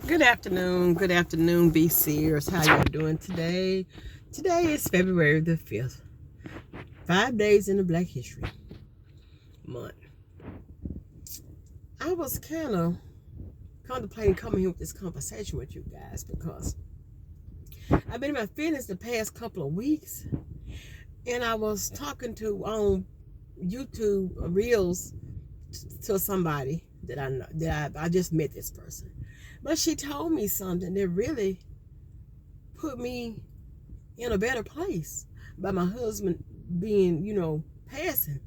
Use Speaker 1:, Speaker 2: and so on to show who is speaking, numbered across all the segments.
Speaker 1: Good afternoon, BCers. How you doing today? Today is February the 5th. 5 days in the Black History Month. I was kind of contemplating coming here with this conversation with you guys because I've been in my feelings the past couple of weeks, and I was talking to on YouTube Reels to somebody that I know that I just met this person, but she told me something that really put me in a better place by my husband being, passing.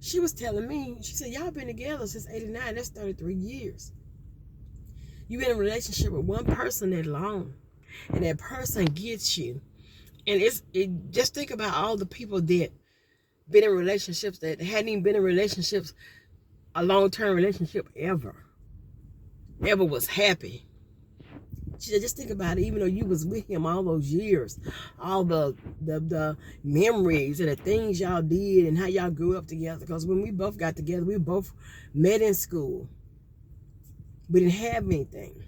Speaker 1: She was telling me, she said, y'all been together since 89, that's 33 years. You've been in a relationship with one person that long, and that person gets you. And just think about all the people that been in relationships that hadn't even been in relationships, a long-term relationship ever was happy. She said, just think about it. Even though you was with him all those years, all the memories and the things y'all did and how y'all grew up together. Because when we both got together, we both met in school. We didn't have anything.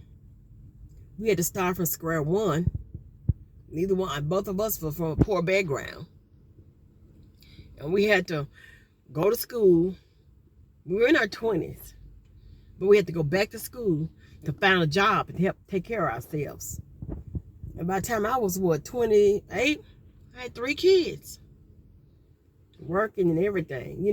Speaker 1: We had to start from square one. Both of us were from a poor background, and we had to go to school. We were in our 20s, but we had to go back to school to find a job and help take care of ourselves. And by the time I was, 28, I had 3 kids, working and everything,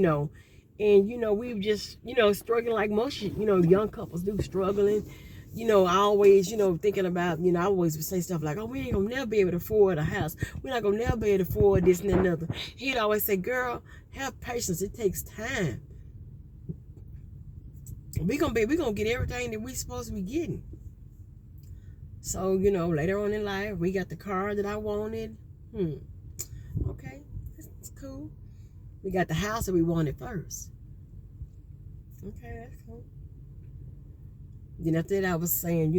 Speaker 1: And, we were just, struggling like most, young couples do, struggling. I always, thinking about, I always would say stuff like, oh, we ain't gonna never be able to afford a house. We're not gonna never be able to afford this and that and other. He'd always say, girl, have patience. It takes time. We're gonna get everything that we supposed to be getting. So, later on in life, we got the car that I wanted. Okay, that's cool. We got the house that we wanted first. Okay, that's cool. Then after that, I was saying,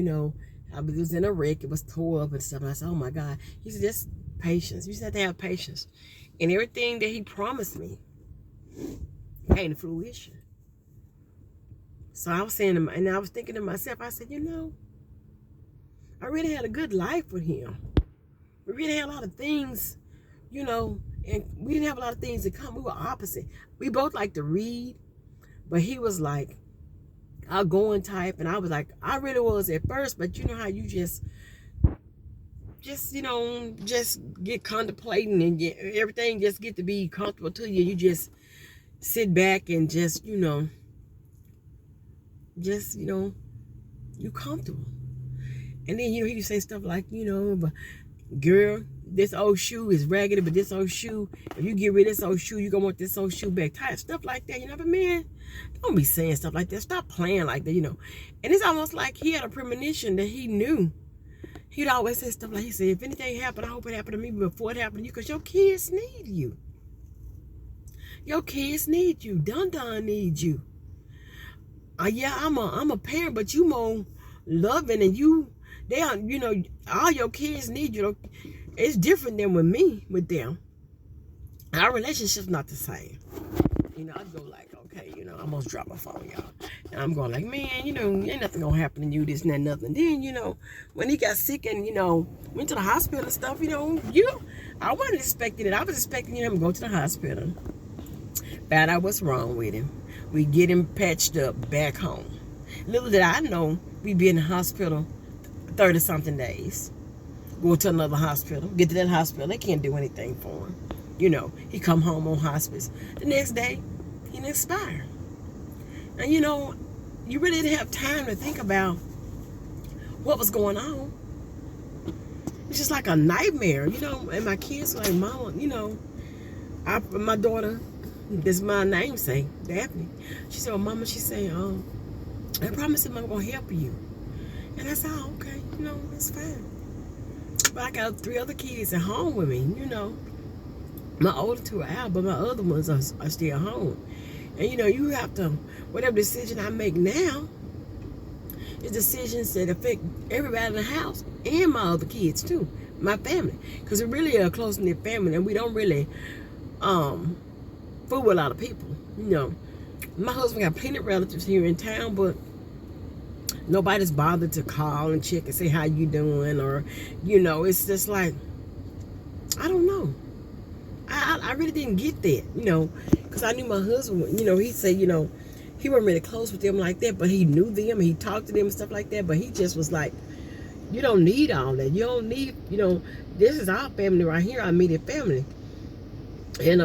Speaker 1: I was in a wreck. It was tore up and stuff. And I said, oh my God. He said, just patience. You just have to have patience. And everything that he promised me came to fruition. So I was saying, and I was thinking to myself, I said, I really had a good life with him. We really had a lot of things, and we didn't have a lot of things in common. We were opposite. We both like to read, but he was like outgoing type, and I was like, I really was at first, but you know how you just get contemplating and everything just get to be comfortable to you. You just sit back and just, you comfortable. And then, he say stuff like, but girl, this old shoe is raggedy, but this old shoe, if you get rid of this old shoe, you're going to want this old shoe back. Type stuff like that, But man, don't be saying stuff like that. Stop playing like that, And it's almost like he had a premonition that he knew. He'd always say stuff like, he said, if anything happened, I hope it happened to me before it happened to you, because your kids need you. Your kids need you. Dun needs you. Yeah, I'm a parent, but you more loving, and all your kids need you. It's different than with them. Our relationship's not the same. I'd go like, okay, I almost dropped my phone, y'all. And I'm going like, man, ain't nothing gonna happen to you, this and that, nothing. Then, when he got sick and, went to the hospital and stuff, I wasn't expecting it. I was expecting him to go to the hospital. Found out what's wrong with him. We get him patched up back home. Little did I know we'd be in the hospital 30-something days. Go to another hospital. Get to that hospital. They can't do anything for him. He come home on hospice. The next day, he expired. And you really didn't have time to think about what was going on. It's just like a nightmare, And my kids were like, Mama, my daughter, this is my namesake, Daphne. She said, well, Mama, she said, I promise him I'm going to help you. And I said, oh, okay, it's fine. But I got 3 other kids at home with me, My older 2 are out, but my other ones are still home. And, you have to, whatever decision I make now, is decisions that affect everybody in the house and my other kids, too, my family. Because we're really a close-knit family, and we don't really fool with a lot of people, My husband got plenty of relatives here in town, but Nobody's bothered to call and check and say how you doing, or, it's just like, I don't know. I really didn't get that, because I knew my husband, he said, he wasn't really close with them like that, but he knew them, he talked to them and stuff like that, but he just was like, you don't need all that. You don't need, this is our family right here, our immediate family. And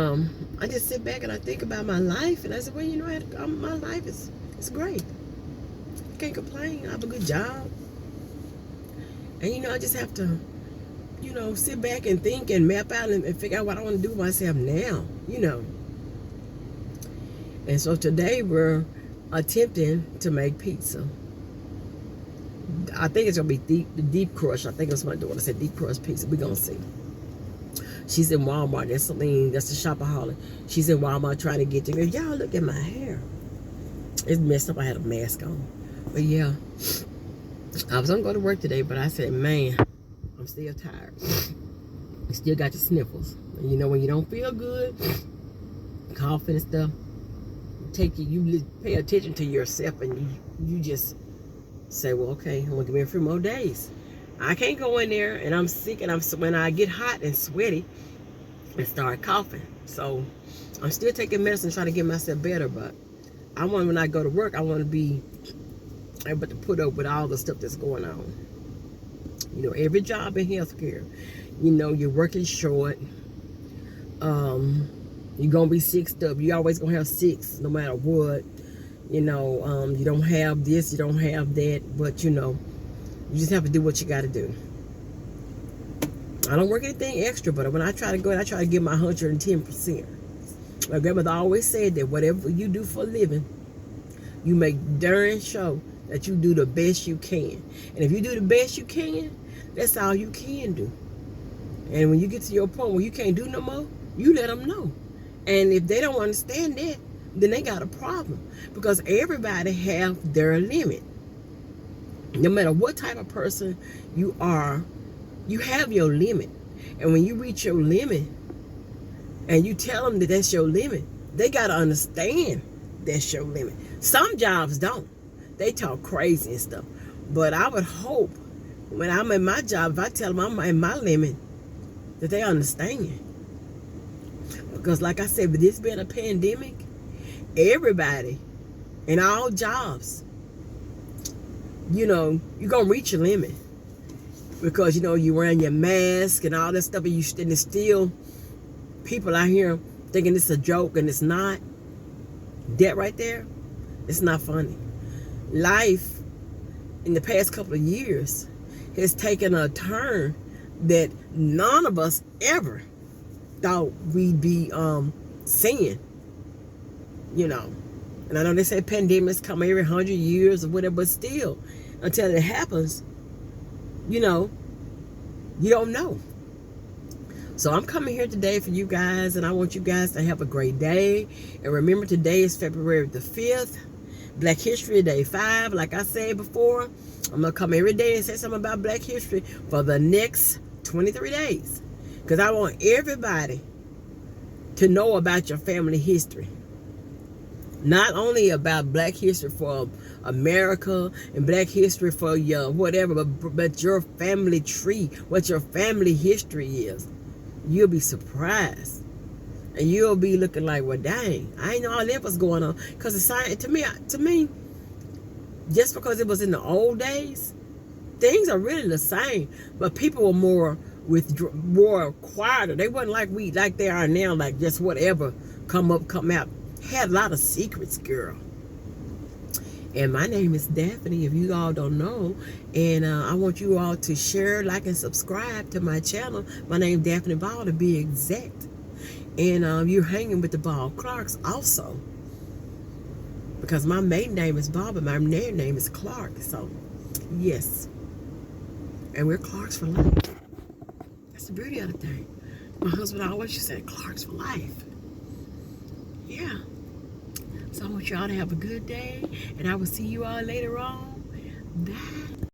Speaker 1: I just sit back and I think about my life, and I said, well, my life is great. I can't complain. I have a good job. And, I just have to, sit back and think and map out and figure out what I want to do with myself now, And so today we're attempting to make pizza. I think it's going to be the deep crush. I think it's my daughter said deep crush pizza. We're going to see. She's in Walmart. That's Celine. That's the shopaholic. She's in Walmart trying to get to me. Y'all, look at my hair. It's messed up. I had a mask on. But yeah, I was going to go to work today, but I said, man, I'm still tired. You still got your sniffles. And when you don't feel good, coughing and stuff, you pay attention to yourself, and you just say, well, okay, I'm going to give me a few more days. I can't go in there and I'm sick, and when I get hot and sweaty and start coughing. So I'm still taking medicine trying to get myself better, but when I go to work, I want to be able to put up with all the stuff that's going on. Every job in healthcare, you're working short. You're going to be sick up. You're always going to have six no matter what. You don't have this, you don't have that, but you just have to do what you got to do. I don't work anything extra, but when I try to go in, I try to give my 110%. My grandmother always said that whatever you do for a living, you make darn sure that you do the best you can. And if you do the best you can, that's all you can do. And when you get to your point where you can't do no more, you let them know. And if they don't understand that, then they got a problem, because everybody have their limit. No matter what type of person you are, you have your limit. And when you reach your limit and you tell them that that's your limit, they got to understand that's your limit. Some jobs don't. They talk crazy and stuff. But I would hope when I'm in my job, if I tell them I'm in my limit, that they understand. Because like I said, with this being a pandemic, everybody in all jobs, you're going to reach your limit. Because, you're wearing your mask and all that stuff, and there's still people out here thinking it's a joke, and it's not. That right there, it's not funny. Life in the past couple of years has taken a turn that none of us ever thought we'd be seeing. And I know they say pandemics come every 100 years or whatever, but still, until it happens, you don't know. So I'm coming here today for you guys, and I want you guys to have a great day. And remember, today is February the 5th, Black History Day 5. Like I said before, I'm going to come every day and say something about Black History for the next 23 days. Because I want everybody to know about your family history. Not only about Black history for America and Black history for your whatever, but your family tree, what your family history is. You'll be surprised. And you'll be looking like, well, dang, I ain't know all that was going on. Because to me, just because it was in the old days, things are really the same. But people were more quieter. They wasn't like they are now, like just whatever come up, come out. Had a lot of secrets, girl. And my name is Daphne, if you all don't know. And I want you all to share, like, and subscribe to my channel. My name is Daphne Ball, to be exact. And you're hanging with the Ball Clarks also. Because my maiden name is Ball, but my maiden name is Clark. So, yes. And we're Clarks for life. That's the beauty of the thing. My husband always used to say, Clarks for life. Yeah. So I want y'all to have a good day, and I will see you all later on. Bye.